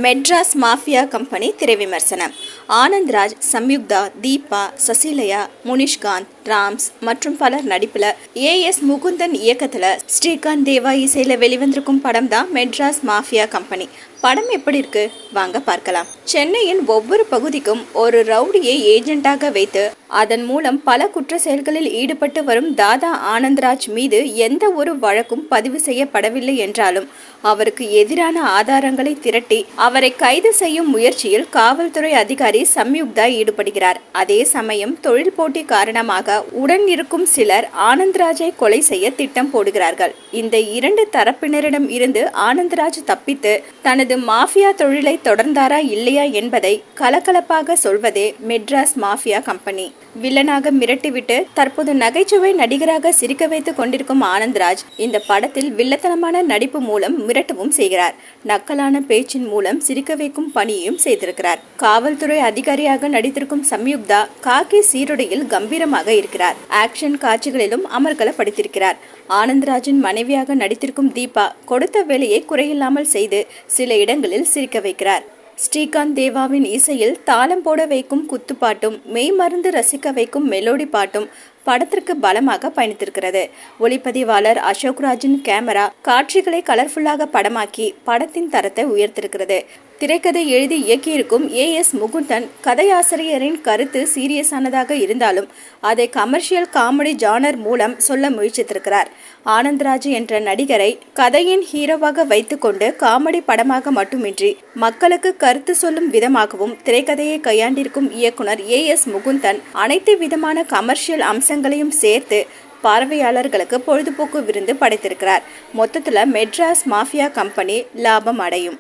Madras mafia company திரை விமர்சனம். Anandraj, Samyuktha, Deepa, சசிலயா, Munishkanth, rams மற்றும் பலர் நடிப்புல ஏஎஸ் முகுந்தன் இயக்கத்துல ஸ்ரீகாந்த் தேவா இசையில வெளிவந்திருக்கும் படம் தான் மெட்ராஸ் மாஃபியா கம்பெனி. படம் எப்படி இருக்கு வாங்க பார்க்கலாம். சென்னையின் ஒவ்வொரு பகுதிக்கும் ஒரு ரவுடியை ஏஜென்ட்டாக வைத்து அதன் மூலம் பல குற்ற செயல்களில் ஈடுபட்டு வரும் தாதா ஆனந்த்ராஜ் மீது எந்த ஒரு வழக்கும் பதிவு செய்யப்படவில்லை என்றாலும் அவருக்கு எதிரான ஆதாரங்களை திரட்டி அவரை கைது செய்யும் முயற்சியில் காவல்துறை அதிகாரி சம்யுக்தா ஈடுபடுகிறார். அதே சமயம் தொழில் போட்டி காரணமாக உடன் இருக்கும் சிலர் ஆனந்த்ராஜை கொலை செய்ய திட்டம் போடுகிறார்கள். இந்த இரண்டு தரப்பினரிடம் இருந்து ஆனந்த்ராஜ் தப்பித்து தனது மாஃபியா தொழிலை தொடர்ந்தாரா இல்லையா என்பதை கலகலப்பாக சொல்வதே மெட்ராஸ் மாஃபியா கம்பெனி. வில்லனாக மிரட்டிவிட்டு தற்போது நகைச்சுவை நடிகராக சிரிக்க வைத்துக் கொண்டிருக்கும் ஆனந்த்ராஜ் இந்த படத்தில் வில்லத்தனமான நடிப்பு மூலம் மிரட்டவும் செய்கிறார். நக்கலான பேச்சின் மூலம் சிரிக்க வைக்கும் பணியையும் செய்திருக்கிறார். காவல்துறை அதிகாரியாக நடித்திருக்கும் சம்யுக்தா காக்கி சீருடையில் கம்பீரமாக இருக்கிறார். ஆக்ஷன் காட்சிகளிலும் அமர்கலப்படுத்தியிருக்கிறார். ஆனந்த்ராஜின் மனைவியாக நடித்திருக்கும் தீபா கொடுத்த வேலையை குறையில்லாமல் செய்து சில இடங்களில் சிரிக்க வைக்கிறார். ஸ்ரீகாந்த் தேவாவின் இசையில் தாளம் போட வைக்கும் குத்துப்பாட்டும் மெய் மருந்து ரசிக்க வைக்கும் மெலோடி பாட்டும் படத்திற்கு பலமாக பயணித்திருக்கிறது. ஒளிப்பதிவாளர் அசோக்ராஜின் கேமரா காட்சிகளை கலர்ஃபுல்லாக படமாக்கி படத்தின் தரத்தை உயர்த்திருக்கிறது. திரைக்கதை எழுதி இயக்கியிருக்கும் ஏஎஸ் முகுந்தன் கதையாசிரியரின் கருத்து சீரியஸானதாக இருந்தாலும் அதை கமர்ஷியல் காமெடி ஜானர் மூலம் சொல்ல முயற்சித்திருக்கிறார். ஆனந்த்ராஜ் என்ற நடிகரை கதையின் ஹீரோவாக வைத்துக்கொண்டு காமெடி படமாக மட்டுமின்றி மக்களுக்கு கருத்து சொல்லும் விதமாகவும் திரைக்கதையை கையாண்டிருக்கும் இயக்குனர் ஏஎஸ் முகுந்தன் அனைத்து விதமான கமர்ஷியல் அம்சங்களையும் சேர்த்து பார்வையாளர்களுக்கு பொழுதுபோக்கு விருந்து படைத்திருக்கிறார். மொத்தத்தில் மெட்ராஸ் மாஃபியா கம்பெனி லாபம் அடையும்.